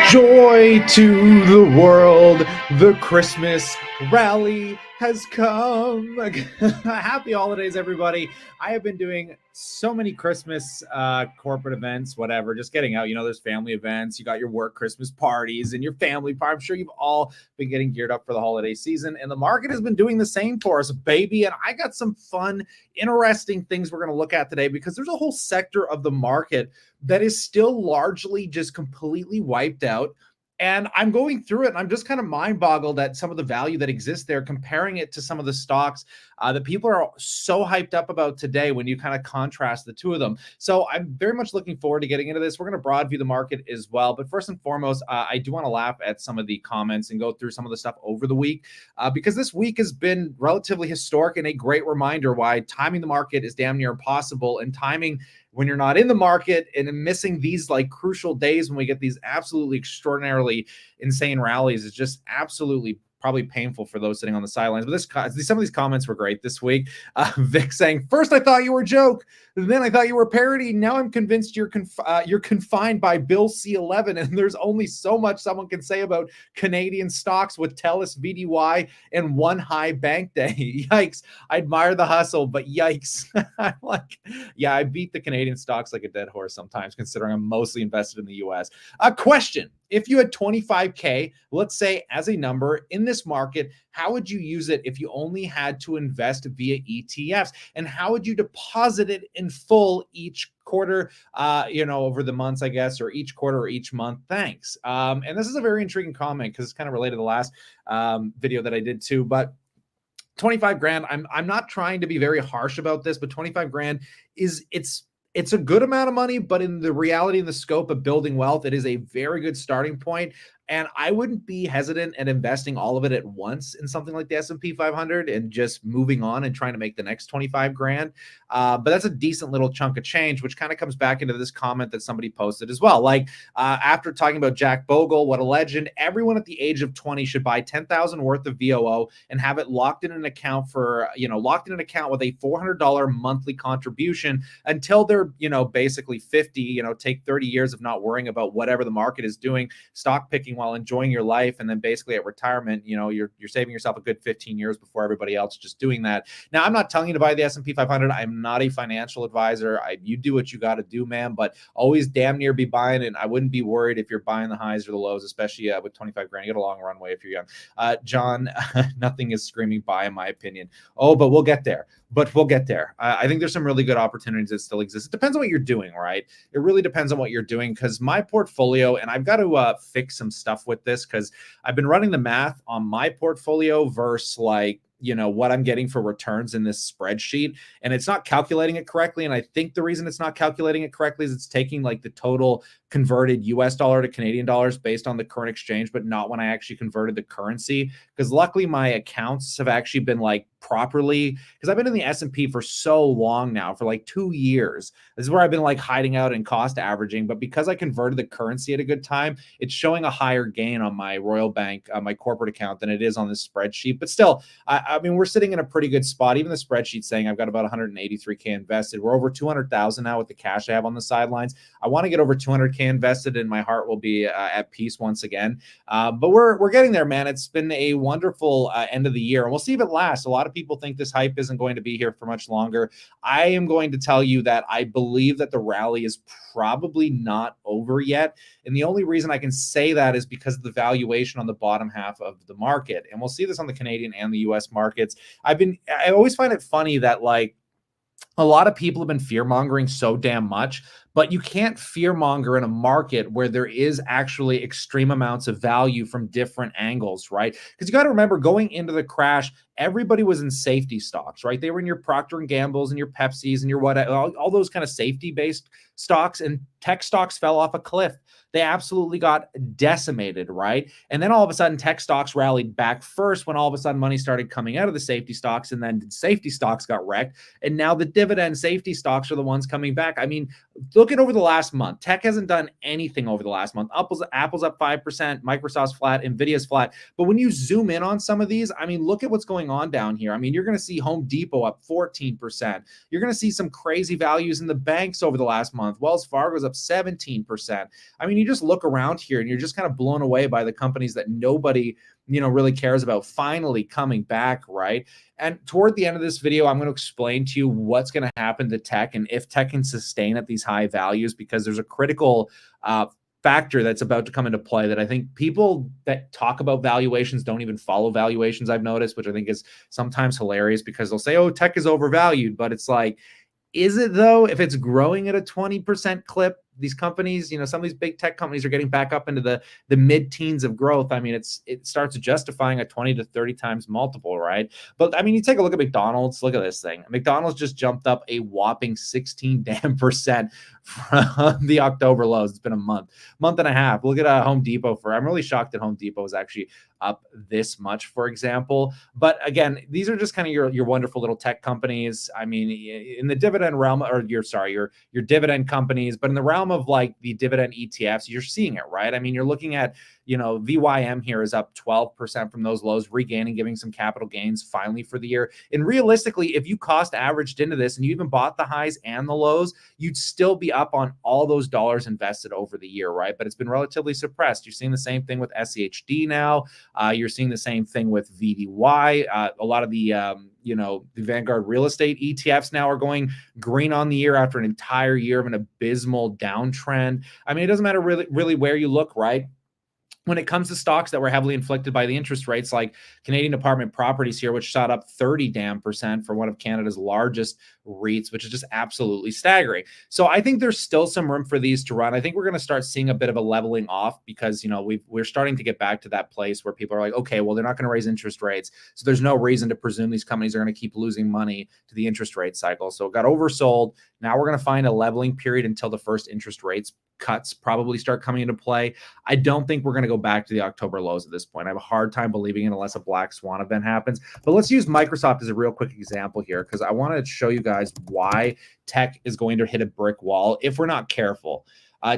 Joy to the world, the Christmas rally has come. Happy holidays, everybody. I have been doing so many Christmas corporate events, whatever, just getting out. You know, there's family events, you got your work Christmas parties and your family party. I'm sure you've all been getting geared up for the holiday season, and the market has been doing the same for us, baby. And I got some fun, interesting things we're going to look at today, because there's a whole sector of the market that is still largely just completely wiped out. And I'm going through it and I'm just kind of mind boggled at some of the value that exists there, comparing it to some of the stocks that people are so hyped up about today when you kind of contrast the two of them. So I'm very much looking forward to getting into this. We're going to broad view the market as well. But first and foremost, I do want to laugh at some of the comments and go through some of the stuff over the week, because this week has been relatively historic and a great reminder why timing the market is damn near impossible, and timing when you're not in the market and missing these like crucial days when we get these absolutely extraordinarily insane rallies is just absolutely probably painful for those sitting on the sidelines. But some of these comments were great this week. Vic saying, first I thought you were a joke, then I thought you were a parody. Now I'm convinced you're confined by Bill C11, and there's only so much someone can say about Canadian stocks with TELUS, VDY, and one high bank day. Yikes. I admire the hustle, but yikes. I'm like, yeah, I beat the Canadian stocks like a dead horse sometimes, considering I'm mostly invested in the US. A question. If you had 25K, let's say as a number in this market, how would you use it if you only had to invest via ETFs? And how would you deposit it in full each quarter, over the months, I guess, or each quarter or each month? Thanks. And this is a very intriguing comment because it's kind of related to the last video that I did too. But 25 grand, I'm not trying to be very harsh about this, but 25 grand it's a good amount of money, but in the reality and the scope of building wealth, it is a very good starting point. And I wouldn't be hesitant at investing all of it at once in something like the S&P 500 and just moving on and trying to make the next 25 grand. But that's a decent little chunk of change, which kind of comes back into this comment that somebody posted as well. Like after talking about Jack Bogle, what a legend, everyone at the age of 20 should buy 10,000 worth of VOO and have it locked in an account with a $400 monthly contribution until they're, basically 50, take 30 years of not worrying about whatever the market is doing, stock picking while enjoying your life. And then basically at retirement, you're saving yourself a good 15 years before everybody else just doing that. Now, I'm not telling you to buy the S&P 500. I'm not a financial advisor. You do what you got to do, man, but always damn near be buying. And I wouldn't be worried if you're buying the highs or the lows, especially with 25 grand. You get a long runway if you're young. John, nothing is screaming buy, in my opinion. Oh, but we'll get there. I think there's some really good opportunities that still exist. It depends on what you're doing, right? It really depends on what you're doing, because my portfolio, and I've got to fix some stuff with this, because I've been running the math on my portfolio versus what I'm getting for returns in this spreadsheet, and it's not calculating it correctly. And I think the reason it's not calculating it correctly is it's taking like the total converted US dollar to Canadian dollars based on the current exchange, but not when I actually converted the currency. Because luckily my accounts have actually been like properly, because I've been in the S&P for so long now, for like 2 years. This is where I've been like hiding out and cost averaging, but because I converted the currency at a good time, it's showing a higher gain on my Royal Bank, my corporate account, than it is on this spreadsheet. But still, I mean, we're sitting in a pretty good spot. Even the spreadsheet saying I've got about 183K invested. We're over 200,000 now with the cash I have on the sidelines. I want to get over 200K invested, and my heart will be at peace once again. But we're getting there, man. It's been a wonderful end of the year, and we'll see if it lasts. A lot of people think this hype isn't going to be here for much longer. I am going to tell you that I believe that the rally is probably not over yet. And the only reason I can say that is because of the valuation on the bottom half of the market. And we'll see this on the Canadian and the US markets. I always find it funny that like a lot of people have been fear mongering so damn much, but you can't fear monger in a market where there is actually extreme amounts of value from different angles, right? Because you got to remember, going into the crash, everybody was in safety stocks, right? They were in your Procter and Gamble's and your Pepsi's and your all those kind of safety-based stocks, and tech stocks fell off a cliff. They absolutely got decimated, right? And then all of a sudden, tech stocks rallied back first when all of a sudden money started coming out of the safety stocks, and then safety stocks got wrecked. And now the dividend safety stocks are the ones coming back. I mean, look at over the last month. Tech hasn't done anything over the last month. Apple's up 5%, Microsoft's flat, Nvidia's flat. But when you zoom in on some of these, I mean, look at what's going going on down here. I mean, you're going to see Home Depot up 14%. You're going to see some crazy values in the banks over the last month. Wells Fargo's up 17%. I mean, you just look around here and you're just kind of blown away by the companies that nobody, really cares about finally coming back, right? And toward the end of this video, I'm going to explain to you what's going to happen to tech and if tech can sustain at these high values, because there's a critical factor that's about to come into play that I think people that talk about valuations don't even follow valuations, I've noticed, which I think is sometimes hilarious because they'll say, oh, tech is overvalued, but it's like, is it though? If it's growing at a 20% clip, these companies, some of these big tech companies are getting back up into the mid-teens of growth. I mean, it starts justifying a 20 to 30 times multiple, right? But I mean, you take a look at McDonald's. Look at this thing. McDonald's just jumped up a whopping 16% from the October lows. It's been a month and a half. Look at Home Depot. I'm really shocked that Home Depot is actually up this much, for example. But again, these are just kind of your wonderful little tech companies. I mean, in the dividend realm, or your dividend companies, but in the realm of like the dividend ETFs, you're seeing it, right? I mean, you're looking at, VYM here is up 12% from those lows, regaining, giving some capital gains finally for the year. And realistically, if you cost averaged into this and you even bought the highs and the lows, you'd still be up on all those dollars invested over the year, right? But it's been relatively suppressed. You're seeing the same thing with SEHD now. You're seeing the same thing with VDY. A lot of the the Vanguard real estate ETFs now are going green on the year after an entire year of an abysmal downtrend. I mean, it doesn't matter really where you look, right? When it comes to stocks that were heavily inflicted by the interest rates, like Canadian Apartment Properties here, which shot up 30% for one of Canada's largest REITs, which is just absolutely staggering. So I think there's still some room for these to run. I think we're going to start seeing a bit of a leveling off because, we're starting to get back to that place where people are like, okay, well, they're not going to raise interest rates. So there's no reason to presume these companies are going to keep losing money to the interest rate cycle. So it got oversold. Now we're going to find a leveling period until the first interest rates cuts probably start coming into play. I don't think we're going to go back to the October lows at this point. I have a hard time believing it unless a black swan event happens. But let's use Microsoft as a real quick example here, because I want to show you guys why tech is going to hit a brick wall if we're not careful.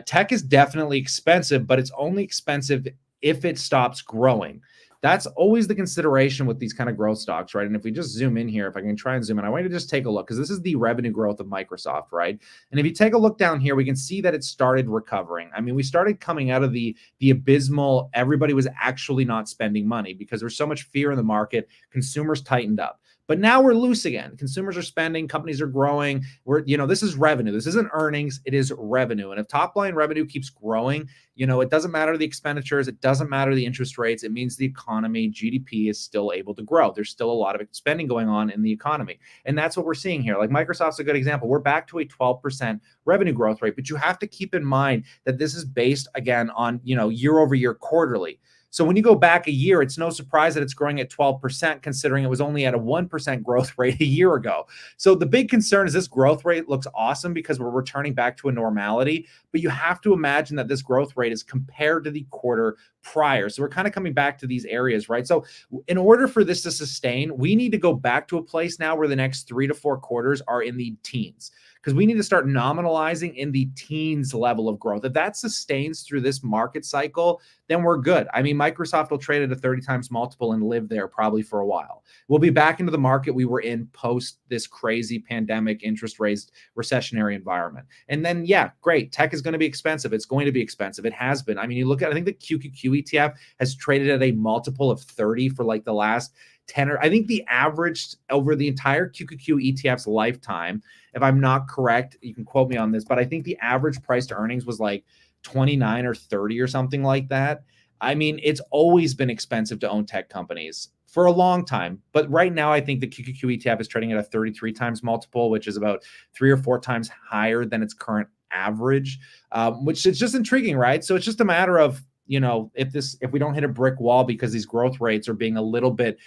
Tech is definitely expensive, but it's only expensive if it stops growing. That's always the consideration with these kind of growth stocks, right? And if we just zoom in here, if I can try and zoom in, I want you to just take a look because this is the revenue growth of Microsoft, right? And if you take a look down here, we can see that it started recovering. I mean, we started coming out of the abysmal, everybody was actually not spending money because there's so much fear in the market, consumers tightened up. But now we're loose again. Consumers are spending, companies are growing. This is revenue. This isn't earnings, it is revenue. And if top line revenue keeps growing, it doesn't matter the expenditures, it doesn't matter the interest rates. It means the economy, GDP is still able to grow. There's still a lot of spending going on in the economy. And that's what we're seeing here. Like Microsoft's a good example. We're back to a 12% revenue growth rate, but you have to keep in mind that this is based again on, year over year quarterly. So when you go back a year, it's no surprise that it's growing at 12%, considering it was only at a 1% growth rate a year ago. So the big concern is this growth rate looks awesome because we're returning back to a normality, but you have to imagine that this growth rate is compared to the quarter prior. So we're kind of coming back to these areas, right? So in order for this to sustain, we need to go back to a place now where the next 3 to 4 quarters are in the teens, because we need to start nominalizing in the teens level of growth. If that sustains through this market cycle, then we're good. I mean, Microsoft will trade at a 30 times multiple and live there probably for a while. We'll be back into the market we were in post this crazy pandemic, interest raised recessionary environment. And then, yeah, great. Tech is going to be expensive. It's going to be expensive. It has been. I mean, you look at, I think the QQQ ETF has traded at a multiple of 30 for like the last 10 or I think the average over the entire QQQ ETF's lifetime, if I'm not correct, you can quote me on this, but I think the average price to earnings was like 29 or 30 or something like that. I mean, it's always been expensive to own tech companies for a long time. But right now, I think the QQQ ETF is trading at a 33 times multiple, which is about 3 or 4 times higher than its current average, which is just intriguing, right? So it's just a matter of, if we don't hit a brick wall because these growth rates are being a little bit,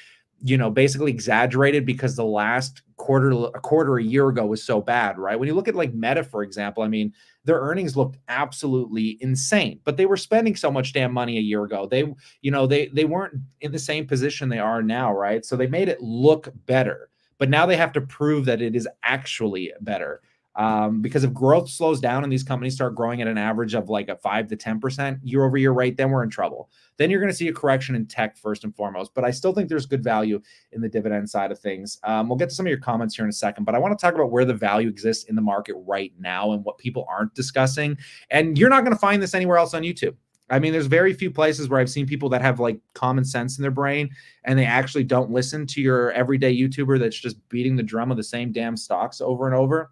basically exaggerated because the last quarter a year ago was so bad, right? When you look at like Meta, for example, I mean, their earnings looked absolutely insane, but they were spending so much damn money a year ago. They weren't in the same position they are now, right? So they made it look better, but now they have to prove that it is actually better. Because if growth slows down and these companies start growing at an average of like a 5 to 10% year over year rate, then we're in trouble. Then you're going to see a correction in tech first and foremost. But I still think there's good value in the dividend side of things. We'll get to some of your comments here in a second, but I want to talk about where the value exists in the market right now and what people aren't discussing. And you're not going to find this anywhere else on YouTube. I mean, there's very few places where I've seen people that have like common sense in their brain and they actually don't listen to your everyday YouTuber that's just beating the drum of the same damn stocks over and over.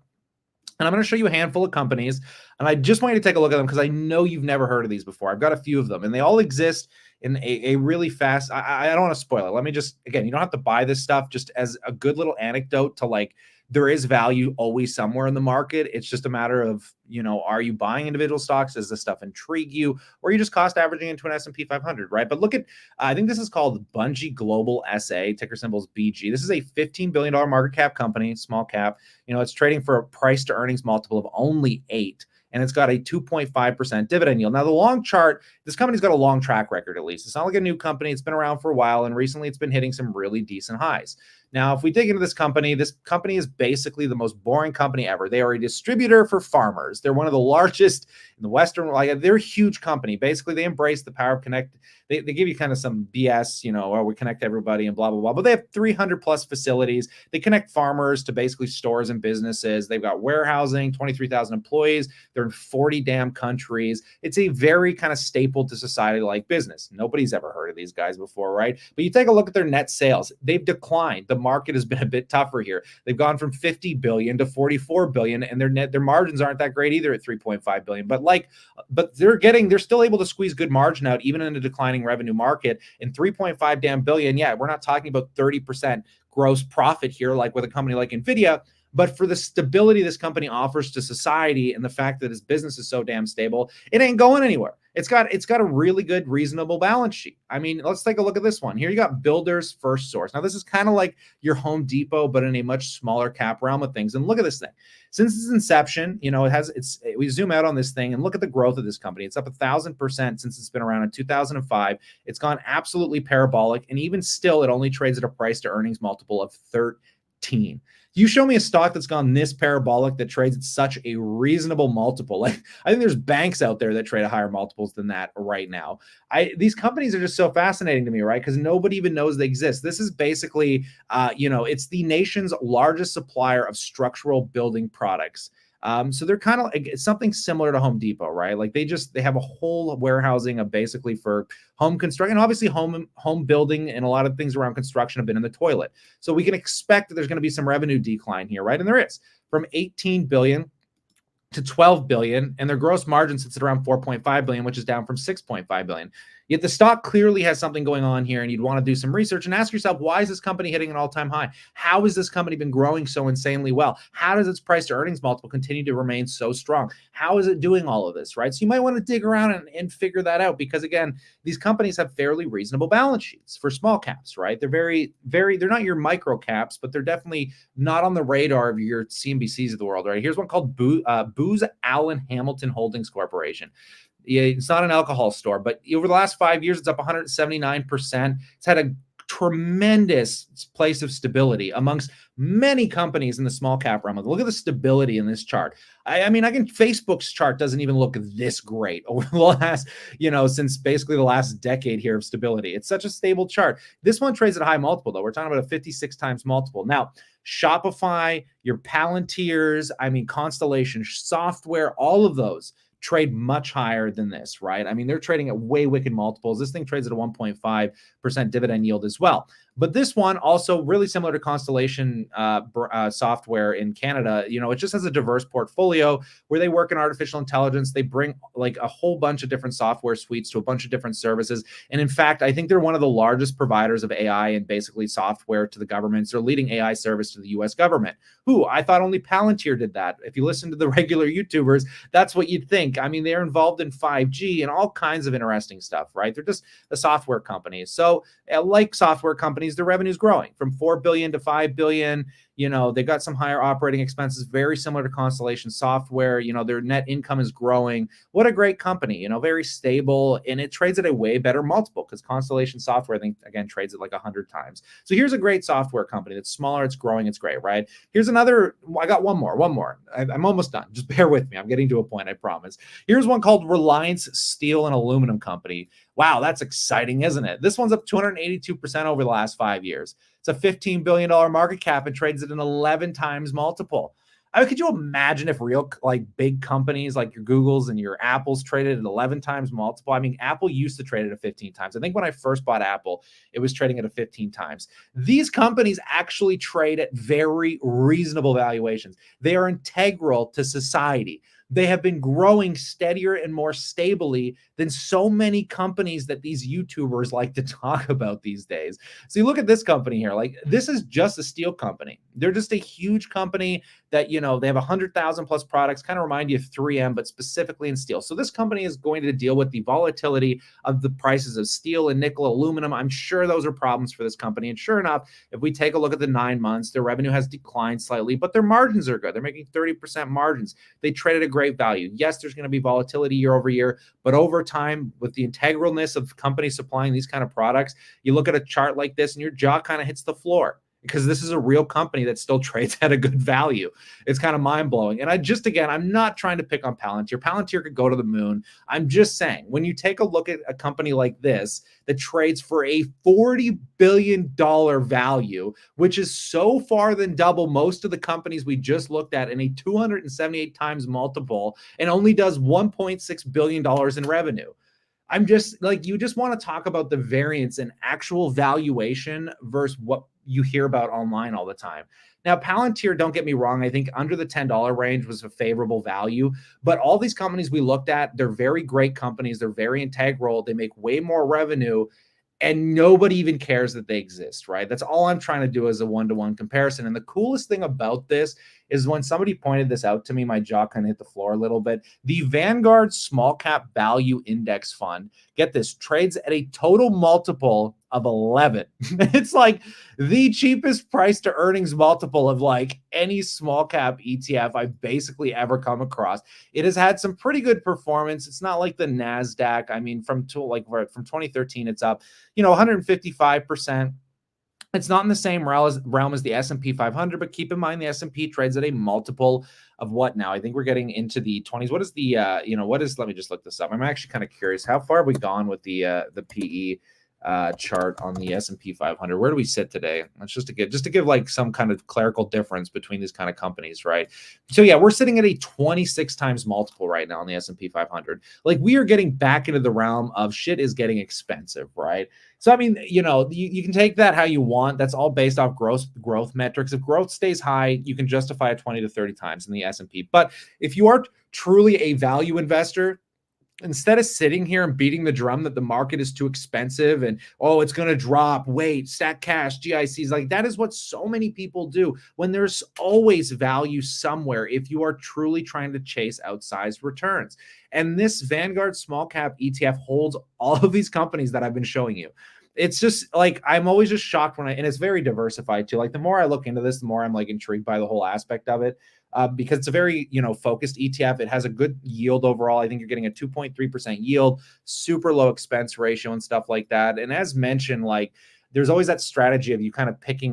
And I'm going to show you a handful of companies, and I just want you to take a look at them because I know you've never heard of these before. I've got a few of them, and they all exist in a really fast. I don't want to spoil it. Let me just, again, you don't have to buy this stuff, just as a good little anecdote to like, there is value always somewhere in the market. It's just a matter of, are you buying individual stocks? Does this stuff intrigue you? Or are you just cost averaging into an S&P 500, right? But look at, I think this is called Bungie Global SA, ticker symbols BG. This is a $15 billion market cap company, small cap. It's trading for a price to earnings multiple of only 8. And it's got a 2.5% dividend yield. Now, the long chart, this company's got a long track record, at least. It's not like a new company. It's been around for a while, and recently it's been hitting some really decent highs. Now, if we dig into this company is basically the most boring company ever. They are a distributor for farmers. They're one of the largest in the Western, they're a huge company. Basically, they embrace the power of connect. They give you kind of some BS, we connect everybody and blah, blah, blah. But they have 300 plus facilities. They connect farmers to basically stores and businesses. They've got warehousing, 23,000 employees. They're in 40 damn countries. It's a very kind of staple to society like business. Nobody's ever heard of these guys before, right? But you take a look at their net sales. They've declined. The market has been a bit tougher here. They've gone from 50 billion to 44 billion, and their margins aren't that great either at 3.5 billion. But they're still able to squeeze good margin out even in a declining revenue market. And 3.5 damn billion, yeah, we're not talking about 30% gross profit here like with a company like Nvidia. But for the stability this company offers to society and the fact that its business is so damn stable, it ain't going anywhere. It's got a really good, reasonable balance sheet. I mean, let's take a look at this one. Here you got Builders First Source. Now, this is kind of like your Home Depot, but in a much smaller cap realm of things. And look at this thing. Since its inception, we zoom out on this thing and look at the growth of this company. It's up 1,000% since it's been around in 2005. It's gone absolutely parabolic. And even still, it only trades at a price to earnings multiple of 13. You show me a stock that's gone this parabolic that trades at such a reasonable multiple. Like, I think there's banks out there that trade at higher multiples than that right now. These companies are just so fascinating to me, right? Because nobody even knows they exist. This is basically, it's the nation's largest supplier of structural building products. So they're kind of it's something similar to Home Depot, right? Like they have a whole warehousing of basically for home construction. Obviously, home building and a lot of things around construction have been in the toilet. So we can expect that there's going to be some revenue decline here, right? And there is, from 18 billion to 12 billion, and their gross margin sits at around 4.5 billion, which is down from 6.5 billion. Yet the stock clearly has something going on here, and you'd want to do some research and ask yourself, why is this company hitting an all-time high? How has this company been growing so insanely well? How does its price to earnings multiple continue to remain so strong? How is it doing all of this, right? So you might want to dig around and figure that out, because again, these companies have fairly reasonable balance sheets for small caps, right? They're very, very, they're not your micro caps, but they're definitely not on the radar of your CNBCs of the world, right? Here's one called Booz Allen Hamilton Holdings Corporation. Yeah, it's not an alcohol store, but over the last 5 years, it's up 179%. It's had a tremendous place of stability amongst many companies in the small cap realm. Look at the stability in this chart. Facebook's chart doesn't even look this great over the last, since basically the last decade here of stability. It's such a stable chart. This one trades at a high multiple, though. We're talking about a 56 times multiple. Now, Shopify, your Palantirs, Constellation Software, all of those trade much higher than this, right? They're trading at way wicked multiples. This thing trades at a 1.5% dividend yield as well. But this one also really similar to Constellation Software in Canada. It just has a diverse portfolio where they work in artificial intelligence. They bring like a whole bunch of different software suites to a bunch of different services. And in fact, I think they're one of the largest providers of AI and basically software to the governments. They're leading AI service to the US government. Who I thought only Palantir did that. If you listen to the regular YouTubers, that's what you'd think. They're involved in 5G and all kinds of interesting stuff, right? They're just a software company. So like software companies, the revenue is growing from 4 billion to 5 billion. They got some higher operating expenses, very similar to Constellation Software. Their net income is growing. What a great company, very stable, and it trades at a way better multiple because Constellation Software, I think, again, trades at like 100 times. So here's a great software company that's smaller, it's growing, it's great, right? Here's another. I got one more. I'm almost done. Just bear with me. I'm getting to a point, I promise. Here's one called Reliance Steel and Aluminum Company. Wow, that's exciting, isn't it? This one's up 282% over the last 5 years. It's a $15 billion market cap and trades at an 11 times multiple. Could you imagine if real big companies like your Googles and your Apples traded at 11 times multiple? I mean, Apple used to trade at a 15 times. I think when I first bought Apple, it was trading at a 15 times. These companies actually trade at very reasonable valuations. They are integral to society. They have been growing steadier and more stably than so many companies that these YouTubers like to talk about these days. So you look at this company here, this is just a steel company. They're just a huge company that, they have 100,000 plus products, kind of remind you of 3M, but specifically in steel. So this company is going to deal with the volatility of the prices of steel and nickel, aluminum. I'm sure those are problems for this company. And sure enough, if we take a look at the 9 months, their revenue has declined slightly, but their margins are good. They're making 30% margins. They traded a great value. Yes, there's going to be volatility year over year, but over time, with the integralness of companies supplying these kind of products, you look at a chart like this and your jaw kind of hits the floor because this is a real company that still trades at a good value. It's kind of mind-blowing. And I'm not trying to pick on Palantir. Palantir could go to the moon. I'm just saying, when you take a look at a company like this that trades for a $40 billion value, which is so far than double most of the companies we just looked at in a 278 times multiple and only does $1.6 billion in revenue. I'm just you just want to talk about the variance in actual valuation versus what you hear about online all the time. Now, Palantir, don't get me wrong, I think under the $10 range was a favorable value, but all these companies we looked at, they're very great companies. They're very integral. They make way more revenue, and nobody even cares that they exist, right? That's all I'm trying to do is a one-to-one comparison. And the coolest thing about this is when somebody pointed this out to me, my jaw kind of hit the floor a little bit. The Vanguard Small Cap Value Index Fund, get this, trades at a total multiple of 11. It's like the cheapest price to earnings multiple of any small cap ETF I've basically ever come across. It has had some pretty good performance. It's not like the NASDAQ. I mean, from 2013, it's up, 155%. It's not in the same realm as the S&P 500, but keep in mind the S&P trades at a multiple of what now? I think we're getting into the 20s. What is the, let me just look this up. I'm actually kind of curious. How far have we gone with the PE chart on the S&P 500? Where do we sit today? That's just to give some kind of clerical difference between these kind of companies, right? So yeah, we're sitting at a 26 times multiple right now on the S&P 500. We are getting back into the realm of shit is getting expensive, right? So I mean, you can take that how you want. That's all based off growth metrics. If growth stays high, you can justify it 20 to 30 times in the S&P. But if you are truly a value investor, instead of sitting here and beating the drum that the market is too expensive and, it's going to drop, wait, stack cash, GICs, that is what so many people do when there's always value somewhere if you are truly trying to chase outsized returns. And this Vanguard Small Cap ETF holds all of these companies that I've been showing you. It's just I'm always just shocked and it's very diversified too. The more I look into this, the more I'm intrigued by the whole aspect of it. Because it's a very, focused ETF. It has a good yield overall. I think you're getting a 2.3% yield, super low expense ratio and stuff like that. And as mentioned, there's always that strategy of you kind of picking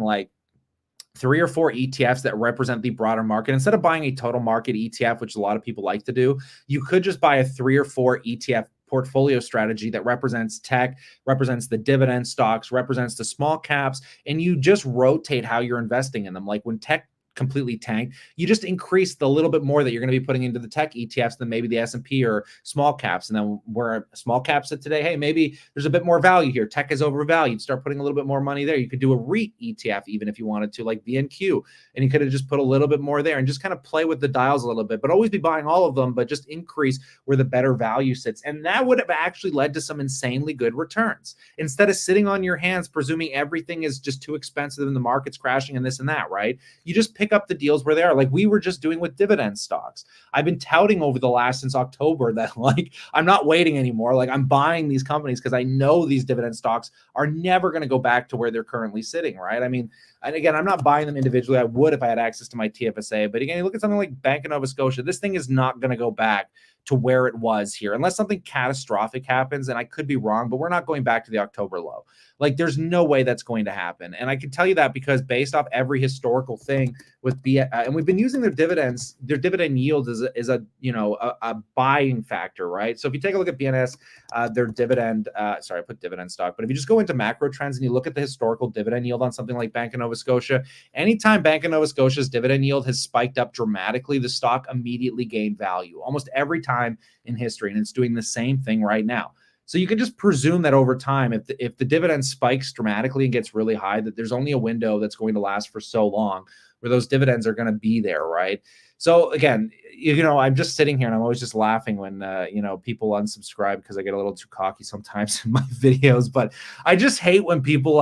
3 or 4 ETFs that represent the broader market. Instead of buying a total market ETF, which a lot of people like to do, you could just buy a 3 or 4 ETF portfolio strategy that represents tech, represents the dividend stocks, represents the small caps, and you just rotate how you're investing in them. When tech completely tanked, you just increase the little bit more that you're going to be putting into the tech ETFs than maybe the S&P or small caps. And then where small caps at today, hey, maybe there's a bit more value here. Tech is overvalued. Start putting a little bit more money there. You could do a REIT ETF even if you wanted to, like VNQ, and you could have just put a little bit more there and just kind of play with the dials a little bit, but always be buying all of them, but just increase where the better value sits. And that would have actually led to some insanely good returns. Instead of sitting on your hands, presuming everything is just too expensive and the market's crashing and this and that, right? You just pick up the deals where they are, like we were just doing with dividend stocks. I've been touting over the last since October that like I'm not waiting anymore. Like I'm buying these companies because I know these dividend stocks are never going to go back to where they're currently sitting, right? I mean, and again, I'm not buying them individually. I would if I had access to my TFSA. But again, you look at something like Bank of Nova Scotia. This thing is not going to go back to where it was here unless something catastrophic happens. And I could be wrong, but we're not going back to the October low. Like there's no way that's going to happen. And I can tell you that because based off every historical thing with and we've been using their dividends, their dividend yield is a buying factor, right? So if you take a look at BNS, their dividend, sorry, I put dividend stock, but if you just go into macro trends and you look at the historical dividend yield on something like Bank of Nova Scotia, anytime Bank of Nova Scotia's dividend yield has spiked up dramatically, the stock immediately gained value almost every time in history. And it's doing the same thing right now. So you can just presume that over time, if the dividend spikes dramatically and gets really high, that there's only a window that's going to last for so long where those dividends are going to be there, right? So again, I'm just sitting here and I'm always just laughing when, people unsubscribe because I get a little too cocky sometimes in my videos. But I just hate when people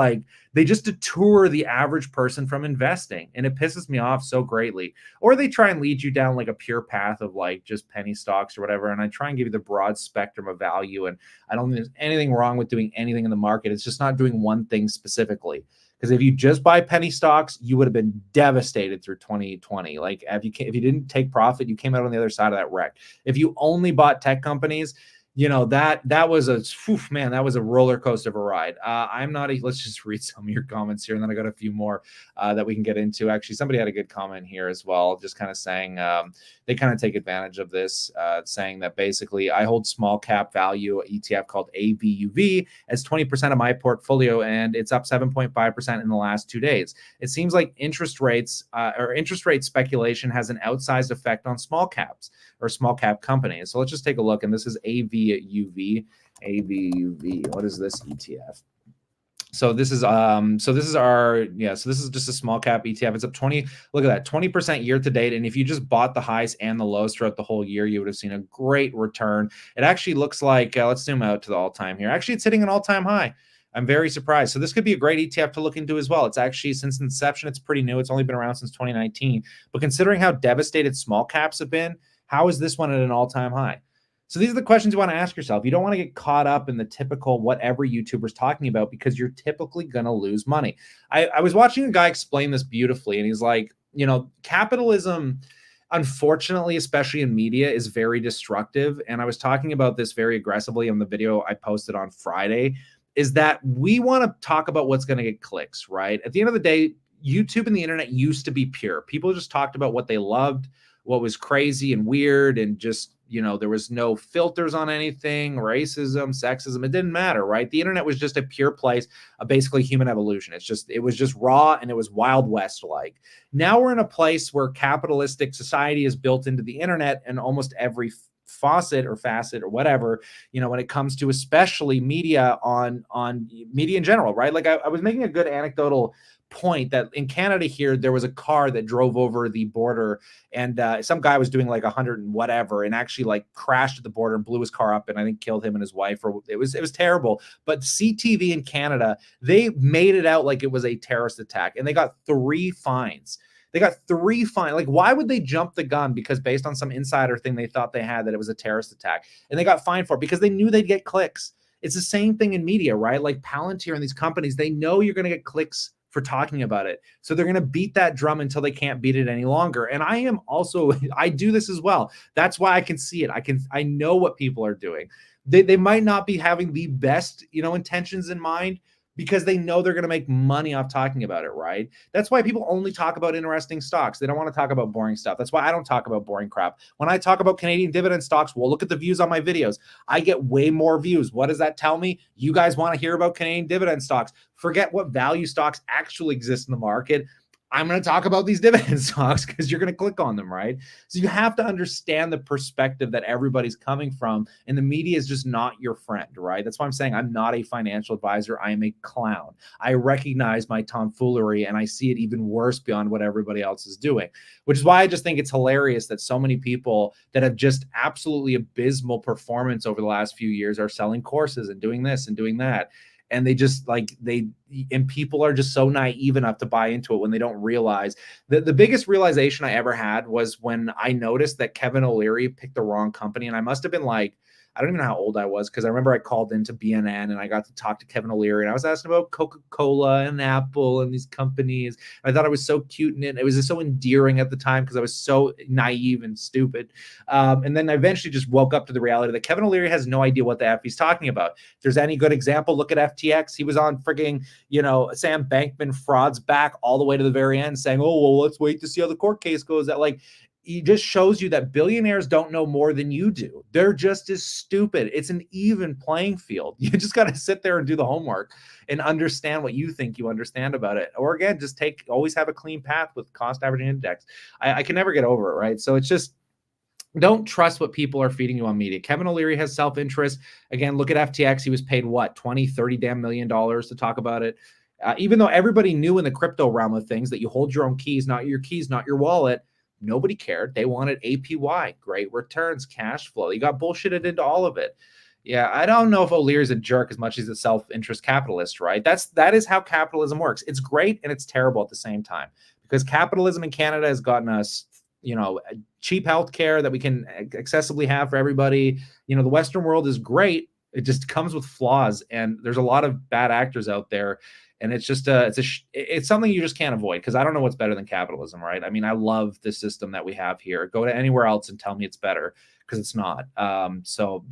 they just detour the average person from investing, and it pisses me off so greatly. Or they try and lead you down like a pure path of like just penny stocks or whatever. And I try and give you the broad spectrum of value. And I don't think there's anything wrong with doing anything in the market. It's just not doing one thing specifically. Because if you just buy penny stocks, you would have been devastated through 2020. Like if you didn't take profit, you came out on the other side of that wreck. If you only bought tech companies, that was that was a roller coaster of a ride. Let's just read some of your comments here, and then I got a few more that we can get into. Actually, somebody had a good comment here as well, just kind of saying they kind of take advantage of this, saying that basically I hold small cap value ETF called AVUV as 20% of my portfolio, and it's up 7.5% in the last 2 days. It seems like interest rate speculation has an outsized effect on small caps or small cap companies. So let's just take a look. And this is AVUV. What is this ETF? So this is this is just a small cap ETF. It's up 20. Look at that, 20% year to date. And if you just bought the highs and the lows throughout the whole year, you would have seen a great return. It actually looks like let's zoom out to the all-time here. Actually, it's hitting an all-time high. I'm very surprised. So this could be a great ETF to look into as well. It's actually, since inception, it's pretty new. It's only been around since 2019. But considering how devastated small caps have been, how is this one at an all-time high? So these are the questions you want to ask yourself. You don't want to get caught up in the typical whatever YouTuber's talking about, because you're typically going to lose money. I was watching a guy explain this beautifully, and he's like, capitalism, unfortunately, especially in media, is very destructive. And I was talking about this very aggressively in the video I posted on Friday, is that we want to talk about what's going to get clicks, right? At the end of the day, YouTube and the internet used to be pure. People just talked about what they loved, what was crazy and weird, and just, there was no filters on anything, racism, sexism. It didn't matter, right? The internet was just a pure place of basically human evolution. It was just raw, and it was Wild West like. Now we're in a place where capitalistic society is built into the internet, and almost every facet or whatever, when it comes to especially media on media in general, right? Like I was making a good anecdotal point that in Canada here, there was a car that drove over the border, and some guy was doing like 100 and whatever, and actually like crashed at the border and blew his car up, and I think killed him and his wife. Or it was terrible. But CTV in Canada, they made it out like it was a terrorist attack, and they got 3 fines. Like, why would they jump the gun? Because based on some insider thing they thought they had, that it was a terrorist attack, and they got fined for it because they knew they'd get clicks. It's the same thing in media, right? Like Palantir and these companies, they know you're going to get clicks for talking about it. So they're going to beat that drum until they can't beat it any longer. And I do this as well. That's why I can see it. I know what people are doing. They might not be having the best, intentions in mind, because they know they're going to make money off talking about it, right? That's why people only talk about interesting stocks. They don't want to talk about boring stuff. That's why I don't talk about boring crap. When I talk about Canadian dividend stocks, well, look at the views on my videos. I get way more views. What does that tell me? You guys want to hear about Canadian dividend stocks. Forget what value stocks actually exist in the market. I'm going to talk about these dividend stocks because you're going to click on them, right? So you have to understand the perspective that everybody's coming from, and the media is just not your friend, right? That's why I'm saying I'm not a financial advisor. I am a clown. I recognize my tomfoolery, and I see it even worse beyond what everybody else is doing, which is why I just think it's hilarious that so many people that have just absolutely abysmal performance over the last few years are selling courses and doing this and doing that. and they just and people are just so naive enough to buy into it when they don't realize the biggest realization I ever had was when I noticed that Kevin O'Leary picked the wrong company. And I must have been like, I don't even know how old I was, because I remember I called into BNN and I got to talk to Kevin O'Leary, and I was asking about Coca-Cola and Apple and these companies. I thought it was so cute, and it was just so endearing at the time because I was so naive and stupid. And then I eventually just woke up to the reality that Kevin O'Leary has no idea what the F he's talking about. If there's any good example, look at FTX. He was on frigging, Sam Bankman Fraud's back all the way to the very end saying, oh, well, let's wait to see how the court case goes. That it just shows you that billionaires don't know more than you do. They're just as stupid. It's an even playing field. You just got to sit there and do the homework and understand what you think you understand about it. Or again, just always have a clean path with cost averaging index. I can never get over it, right? So it's just, don't trust what people are feeding you on media. Kevin O'Leary has self-interest. Again, look at FTX. He was paid what, 20, 30 damn million dollars to talk about it. Even though everybody knew in the crypto realm of things that you hold your own keys, not your wallet. Nobody cared. They wanted APY, great returns, cash flow. You got bullshitted into all of it. Yeah, I don't know if O'Leary's a jerk as much as a self-interest capitalist, right? That is how capitalism works. It's great and it's terrible at the same time, because capitalism in Canada has gotten us, cheap healthcare that we can accessibly have for everybody. The Western world is great. It just comes with flaws, and there's a lot of bad actors out there. And it's just it's something you just can't avoid, because I don't know what's better than capitalism, right? I mean, I love the system that we have here. Go to anywhere else and tell me it's better, because it's not. So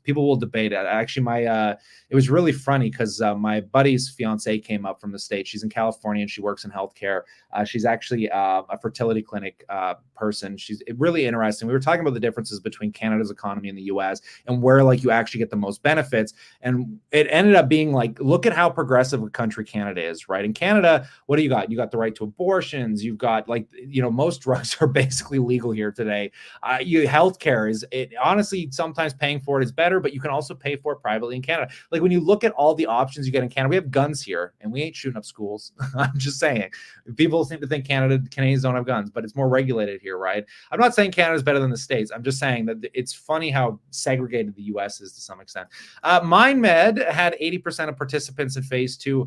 people will debate it. Actually, it was really funny because my buddy's fiance came up from the States. She's in California and she works in healthcare. She's actually a fertility clinic person. She's really interesting. We were talking about the differences between Canada's economy and the US, and where you actually get the most benefits. And it ended up being look at how progressive a country Canada is, right? In Canada, what do you got? You got the right to abortions. You've got most drugs are basically legal here today. Healthcare is, honestly, sometimes paying for it is better, but you can also pay for it privately in Canada. When you look at all the options you get in Canada, we have guns here and we ain't shooting up schools. I'm just saying. People seem to think Canadians don't have guns, but it's more regulated here, right? I'm not saying Canada is better than the States. I'm just saying that it's funny how segregated the US is to some extent. MindMed had 80% of participants in phase 2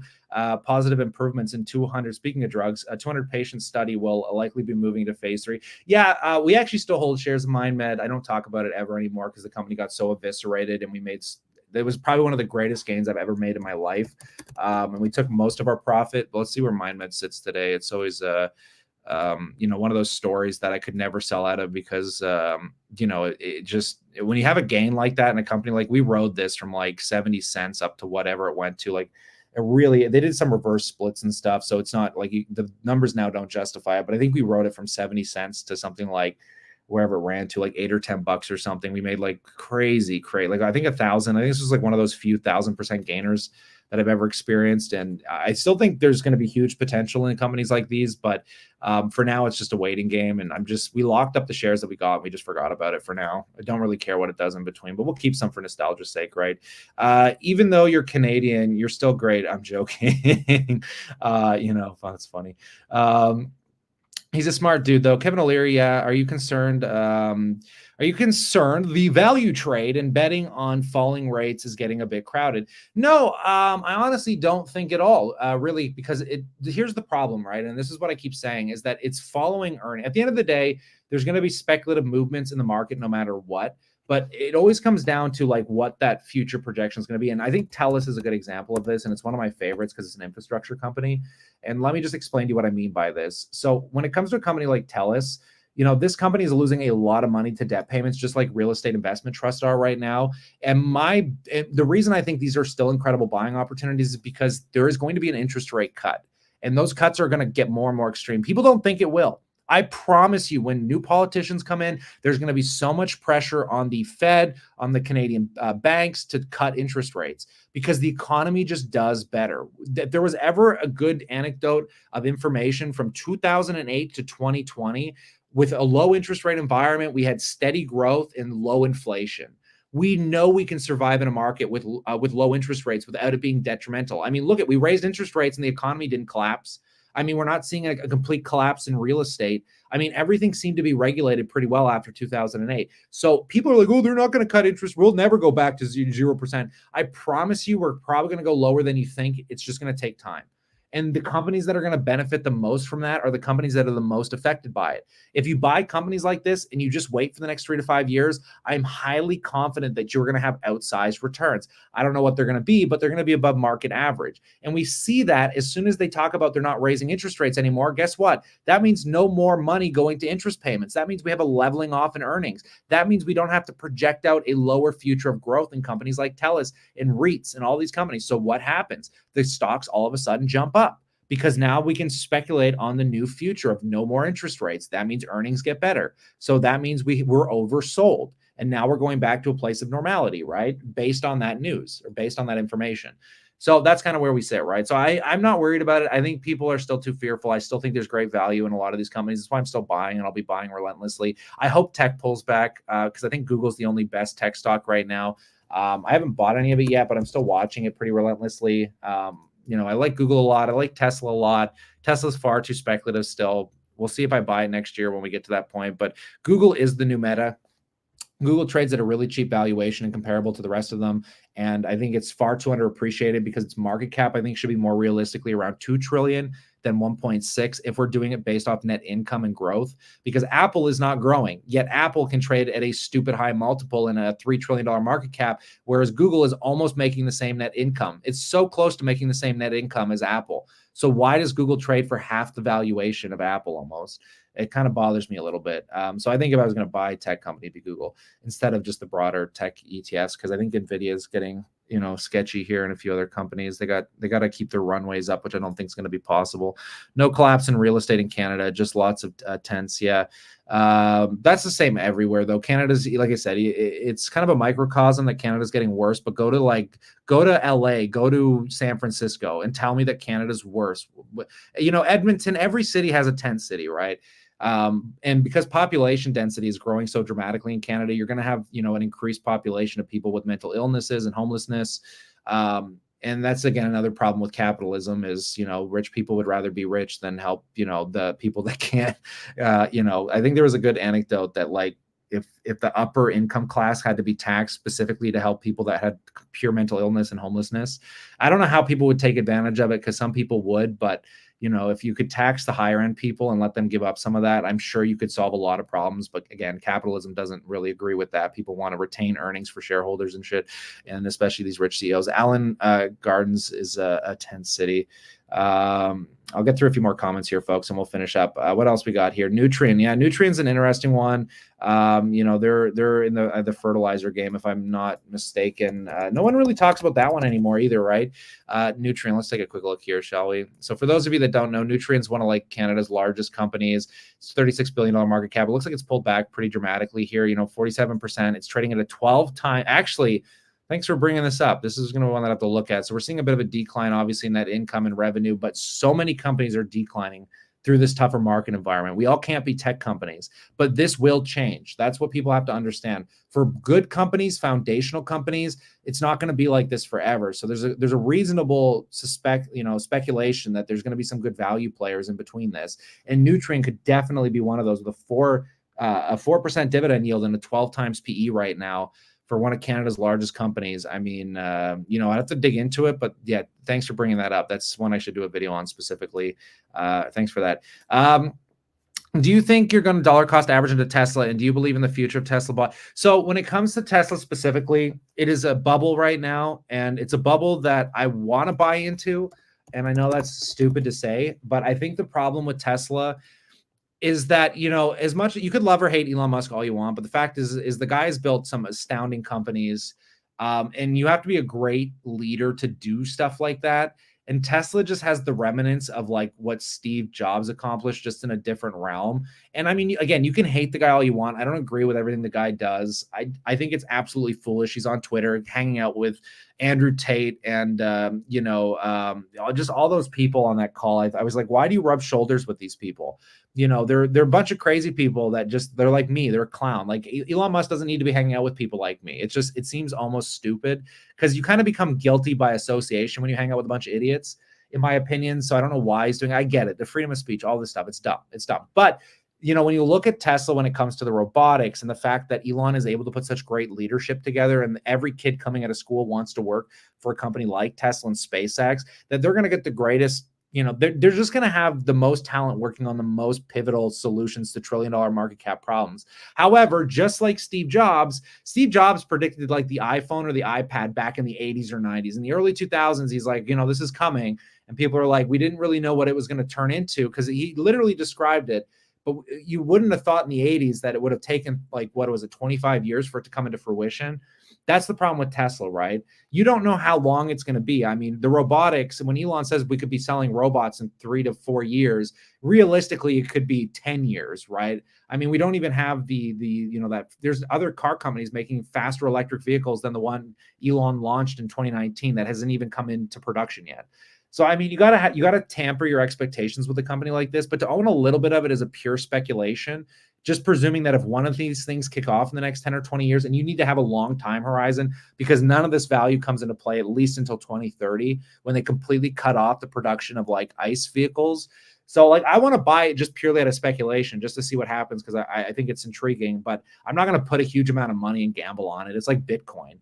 positive improvements in 200. Speaking of drugs, a 200 patient study will likely be moving to phase 3. Yeah, we actually still hold shares of MindMed. I don't talk about it ever anymore because the company got so eviscerated, and it was probably one of the greatest gains I've ever made in my life. And we took most of our profit. Let's see where MindMed sits today. It's always one of those stories that I could never sell out of, because it just, when you have a gain like that in a company, we rode this from 70 cents up to whatever it went to, they did some reverse splits and stuff. So it's not the numbers now don't justify it, but I think we rode it from 70 cents to something wherever it ran to, $8 or $10 or something. We made crazy. I think 1,000. I think this was one of those few 1,000% gainers that I've ever experienced. And I still think there's going to be huge potential in companies like these, but for now it's just a waiting game. And we locked up the shares that we got. And we just forgot about it for now. I don't really care what it does in between, but we'll keep some for nostalgia's sake, right? Even though you're Canadian, you're still great. I'm joking. That's funny. He's a smart dude, though. Kevin O'Leary, yeah. Are you concerned? The value trade and betting on falling rates is getting a bit crowded? No, I honestly don't think at all, really, because here's the problem, right? And this is what I keep saying, is that it's following earning. At the end of the day, there's going to be speculative movements in the market no matter what. But it always comes down to what that future projection is going to be. And I think TELUS is a good example of this. And it's one of my favorites because it's an infrastructure company. And let me just explain to you what I mean by this. So when it comes to a company like TELUS, this company is losing a lot of money to debt payments, just like real estate investment trusts are right now. And the reason I think these are still incredible buying opportunities is because there is going to be an interest rate cut. And those cuts are going to get more and more extreme. People don't think it will. I promise you, when new politicians come in, there's going to be so much pressure on the Fed, on the Canadian banks to cut interest rates, because the economy just does better. If there was ever a good anecdote of information from 2008 to 2020, with a low interest rate environment, we had steady growth and low inflation. We know we can survive in a market with low interest rates without it being detrimental. I mean, we raised interest rates and the economy didn't collapse. I mean, we're not seeing a complete collapse in real estate. I mean, everything seemed to be regulated pretty well after 2008. So people are like, oh, they're not going to cut interest. We'll never go back to 0%. I promise you, we're probably going to go lower than you think. It's just going to take time. And the companies that are going to benefit the most from that are the companies that are the most affected by it. If you buy companies like this and you just wait for the next 3 to 5 years, I'm highly confident that you're going to have outsized returns. I don't know what they're going to be, but they're going to be above market average. And we see that as soon as they talk about they're not raising interest rates anymore, guess what? That means no more money going to interest payments. That means we have a leveling off in earnings. That means we don't have to project out a lower future of growth in companies like TELUS and REITs and all these companies. So what happens? The stocks all of a sudden jump up, because now we can speculate on the new future of no more interest rates. That means earnings get better. So that means we're oversold. And now we're going back to a place of normality, right? Based on that news or based on that information. So that's kind of where we sit, right? So I'm not worried about it. I think people are still too fearful. I still think there's great value in a lot of these companies. That's why I'm still buying, and I'll be buying relentlessly. I hope tech pulls back because I think Google's the only best tech stock right now. I haven't bought any of it yet, but I'm still watching it pretty relentlessly. I like Google a lot. I like Tesla a lot. Tesla's far too speculative still. We'll see if I buy it next year when we get to that point. But Google is the new Meta. Google trades at a really cheap valuation and comparable to the rest of them. And I think it's far too underappreciated because its market cap, I think, should be more realistically around 2 trillion than 1.6 if we're doing it based off net income and growth, because Apple is not growing, yet Apple can trade at a stupid high multiple in a $3 trillion market cap, whereas Google is almost making the same net income. It's so close to making the same net income as Apple. So why does Google trade for half the valuation of Apple almost? It kind of bothers me a little bit. So I think if I was going to buy a tech company, it'd be Google instead of just the broader tech ETFs, because I think NVIDIA is getting sketchy here, and a few other companies. They got to keep their runways up, which I don't think is going to be possible. No collapse in real estate in Canada, just lots of tents. Yeah. That's the same everywhere though. Canada's, like I said, it's kind of a microcosm that Canada's getting worse, but go to LA, go to San Francisco and tell me that Canada's worse. Edmonton, every city has a tent city, right? And because population density is growing so dramatically in Canada, you're going to have, an increased population of people with mental illnesses and homelessness. And that's, again, another problem with capitalism is, rich people would rather be rich than help, the people that can't. I think there was a good anecdote that, like, if the upper income class had to be taxed specifically to help people that had pure mental illness and homelessness, I don't know how people would take advantage of it, because some people would, but if you could tax the higher end people and let them give up some of that, I'm sure you could solve a lot of problems. But again, capitalism doesn't really agree with that. People want to retain earnings for shareholders and shit, and especially these rich CEOs. Allen Gardens is a tent city. I'll get through a few more comments here, folks, and we'll finish up. What else we got here? Nutrien. Yeah, Nutrien's an interesting one. They're in the fertilizer game, if I'm not mistaken. No one really talks about that one anymore either, right? Nutrien. Let's take a quick look here, shall we? So for those of you that don't know, Nutrien's one of Canada's largest companies. It's $36 billion market cap. It looks like it's pulled back pretty dramatically here. 47%. It's trading at a 12 time. Actually, thanks for bringing this up. This is going to be one that I have to look at. So we're seeing a bit of a decline, obviously, in that income and revenue, but so many companies are declining through this tougher market environment. We all can't be tech companies, but this will change. That's what people have to understand. For good companies, foundational companies, it's not going to be like this forever. So there's a reasonable speculation that there's going to be some good value players in between this. And Nutrien could definitely be one of those with a 4% dividend yield and a 12 times PE right now, for one of Canada's largest companies. I mean, I have to dig into it, but yeah, thanks for bringing that up. That's one I should do a video on specifically. Thanks for that. Do you think you're going to dollar cost average into Tesla, and do you believe in the future of Tesla? So when it comes to Tesla specifically, it is a bubble right now, and it's a bubble that I want to buy into. And I know that's stupid to say, but I think the problem with Tesla is that, as much you could love or hate Elon Musk all you want, but the fact is the guy has built some astounding companies, and you have to be a great leader to do stuff like that. And Tesla just has the remnants of what Steve Jobs accomplished, just in a different realm. And I mean, again, you can hate the guy all you want. I don't agree with everything the guy does. I think it's absolutely foolish. He's on Twitter hanging out with Andrew Tate and, just all those people on that call. I was like, why do you rub shoulders with these people? They're a bunch of crazy people that they're like me. They're a clown. Like, Elon Musk doesn't need to be hanging out with people like me. It seems almost stupid, because you kind of become guilty by association when you hang out with a bunch of idiots. in my opinion. So I don't know why he's doing it. I get it. The freedom of speech, all this stuff. It's dumb. It's dumb. But when you look at Tesla, when it comes to the robotics and the fact that Elon is able to put such great leadership together, and every kid coming out of school wants to work for a company like Tesla and SpaceX, that they're going to get the greatest, they're just going to have the most talent working on the most pivotal solutions to trillion-dollar market cap problems. However, just like Steve Jobs predicted like the iPhone or the iPad back in the 80s or 90s. In the early 2000s, he's like, this is coming. And people are like, we didn't really know what it was going to turn into, because he literally described it. But you wouldn't have thought in the 80s that it would have taken 25 years for it to come into fruition. That's the problem with Tesla, right? You don't know how long it's going to be. I mean, the robotics, when Elon says we could be selling robots in 3 to 4 years, realistically, it could be 10 years, right? I mean, we don't even have that there's other car companies making faster electric vehicles than the one Elon launched in 2019 that hasn't even come into production yet. So, I mean, you gotta tamper your expectations with a company like this, but to own a little bit of it is a pure speculation, just presuming that if one of these things kick off in the next 10 or 20 years, and you need to have a long time horizon, because none of this value comes into play at least until 2030, when they completely cut off the production of ICE vehicles. So I want to buy it just purely out of speculation, just to see what happens, because I think it's intriguing, but I'm not going to put a huge amount of money and gamble on it. It's like Bitcoin.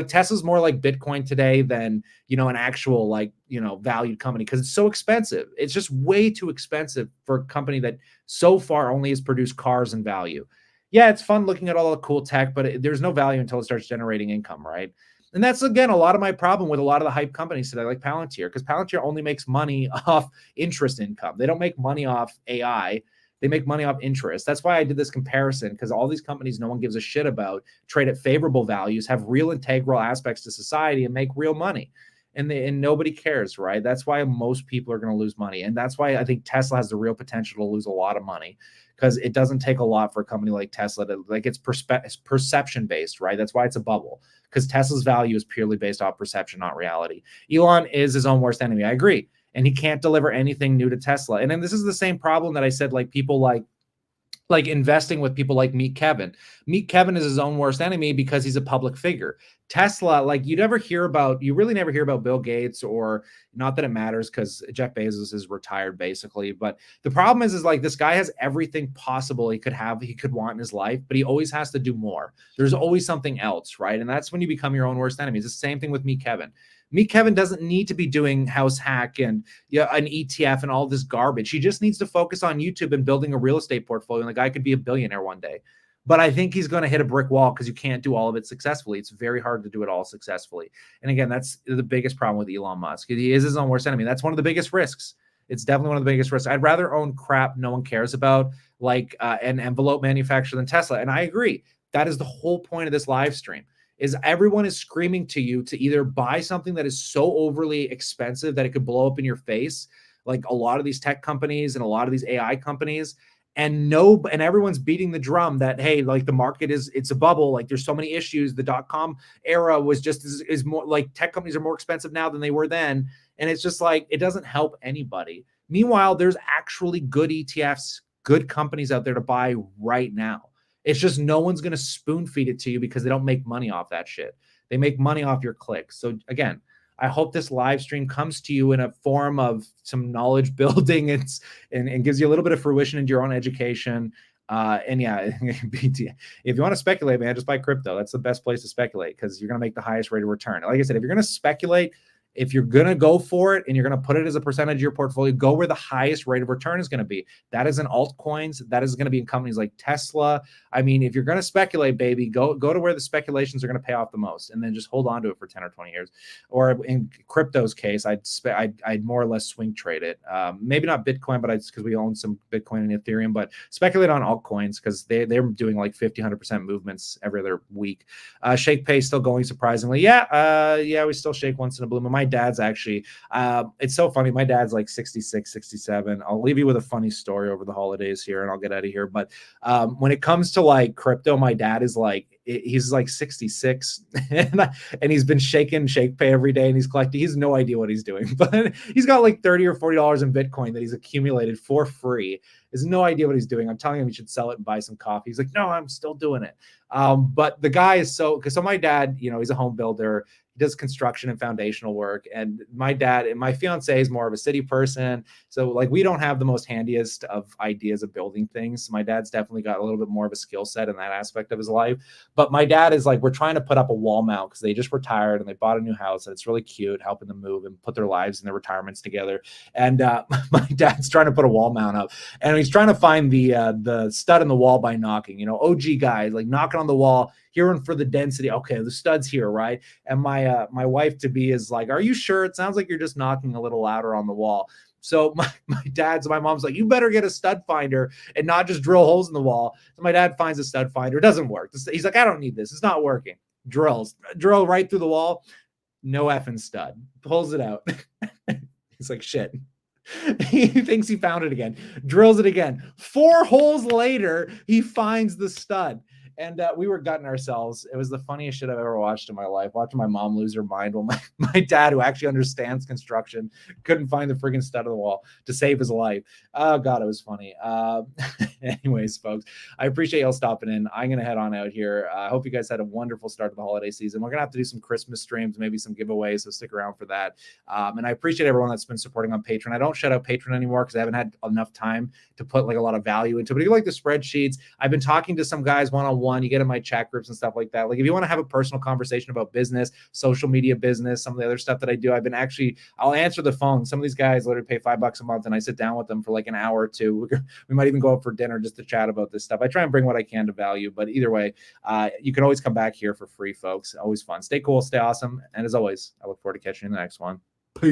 Tesla's more like Bitcoin today than, an actual valued company, because it's so expensive. It's just way too expensive for a company that so far only has produced cars and value. Yeah, it's fun looking at all the cool tech, but there's no value until it starts generating income, right? And that's, again, a lot of my problem with a lot of the hype companies today, like Palantir, because Palantir only makes money off interest income. They don't make money off AI. They make money off interest. That's why I did this comparison, because all these companies no one gives a shit about trade at favorable values, have real integral aspects to society, and make real money. And nobody cares, right? That's why most people are going to lose money. And that's why I think Tesla has the real potential to lose a lot of money, because it doesn't take a lot for a company like Tesla to, it's perception based, right? That's why it's a bubble, because Tesla's value is purely based off perception, not reality. Elon is his own worst enemy. I agree. And he can't deliver anything new to Tesla. And then this is the same problem that I said, people like investing with people like Meet Kevin. Meet Kevin is his own worst enemy because he's a public figure. Tesla, you really never hear about Bill Gates, or not that it matters, because Jeff Bezos is retired basically. But the problem is this guy has everything possible he could want in his life, but he always has to do more. There's always something else, right? And that's when you become your own worst enemy. It's the same thing with Meet Kevin. Meet Kevin doesn't need to be doing house hack and an ETF and all this garbage. He just needs to focus on YouTube and building a real estate portfolio, and the guy could be a billionaire one day. But I think he's going to hit a brick wall, because you can't do all of it successfully. It's very hard to do it all successfully. And again, that's the biggest problem with Elon Musk. He is his own worst enemy. That's one of the biggest risks. It's definitely one of the biggest risks. I'd rather own crap no one cares about, an envelope manufacturer, than Tesla. And I agree. That is the whole point of this live stream. Is everyone is screaming to you to either buy something that is so overly expensive that it could blow up in your face, like a lot of these tech companies and a lot of these AI companies, and everyone's beating the drum that, hey, the market it's a bubble, there's so many issues. The .com era was just is more, tech companies are more expensive now than they were then, and it's just it doesn't help anybody. Meanwhile, there's actually good ETFs, good companies out there to buy right now. It's just no one's going to spoon feed it to you, because they don't make money off that shit. They make money off your clicks. So again, I hope this live stream comes to you in a form of some knowledge building and gives you a little bit of fruition into your own education. And yeah, if you want to speculate, man, just buy crypto. That's the best place to speculate, because you're going to make the highest rate of return. Like I said, if you're going to speculate, if you're going to go for it and you're going to put it as a percentage of your portfolio, go where the highest rate of return is going to be. That is in altcoins. That is going to be in companies like Tesla. I mean, if you're going to speculate, baby, go to where the speculations are going to pay off the most, and then just hold on to it for 10 or 20 years. Or in crypto's case, I'd more or less swing trade it. Maybe not Bitcoin, but because we own some Bitcoin and Ethereum, but speculate on altcoins, because they're doing 50, 100% movements every other week. Shake Pay still going surprisingly. Yeah, we still shake once in a blue moon. My dad's actually, it's so funny. My dad's 66, 67. I'll leave you with a funny story over the holidays here, and I'll get out of here. But when it comes to crypto, my dad is he's like 66 and he's been shaking shake pay every day and he's collecting. He's no idea what he's doing, but he's got like $30 or $40 in Bitcoin that he's accumulated for free. Has no idea what he's doing. I'm telling him he should sell it and buy some coffee. He's like, no, I'm still doing it. But the guy is so my dad, he's a home builder. He does construction and foundational work. And my dad and my fiance is more of a city person. So like we don't have the most handiest of ideas of building things. My dad's definitely got a little bit more of a skill set in that aspect of his life. But my dad is like, we're trying to put up a wall mount because they just retired and they bought a new house and it's really cute, helping them move and put their lives and their retirements together. And my dad's trying to put a wall mount up and he's trying to find the stud in the wall by knocking, OG guys like knocking on the wall, hearing for the density. Okay, the stud's here, right? And my wife to be is like, are you sure? It sounds like you're just knocking a little louder on the wall. So my mom's like, you better get a stud finder and not just drill holes in the wall. So my dad finds a stud finder. It doesn't work. He's like, I don't need this. It's not working. Drill right through the wall. No effing stud. Pulls it out. He's like, shit. He thinks he found it again. Drills it again. 4 holes later, he finds the stud. And we were gutting ourselves. It was the funniest shit I've ever watched in my life, watching my mom lose her mind while my dad, who actually understands construction, couldn't find the friggin' stud of the wall to save his life. Oh, God, it was funny. Anyways, folks, I appreciate y'all stopping in. I'm going to head on out here. I hope you guys had a wonderful start to the holiday season. We're going to have to do some Christmas streams, maybe some giveaways, so stick around for that. And I appreciate everyone that's been supporting on Patreon. I don't shout out Patreon anymore because I haven't had enough time to put like a lot of value into it. But if you like the spreadsheets, I've been talking to some guys one-on-one. You get in my chat groups and stuff like that. Like if you want to have a personal conversation about business, social media business, some of the other stuff that I do, I'll answer the phone. Some of these guys literally pay $5 a month and I sit down with them for like an hour or two. We might even go out for dinner just to chat about this stuff. I try and bring what I can to value, but either way, you can always come back here for free, folks. Always fun. Stay cool, stay awesome. And as always, I look forward to catching you in the next one.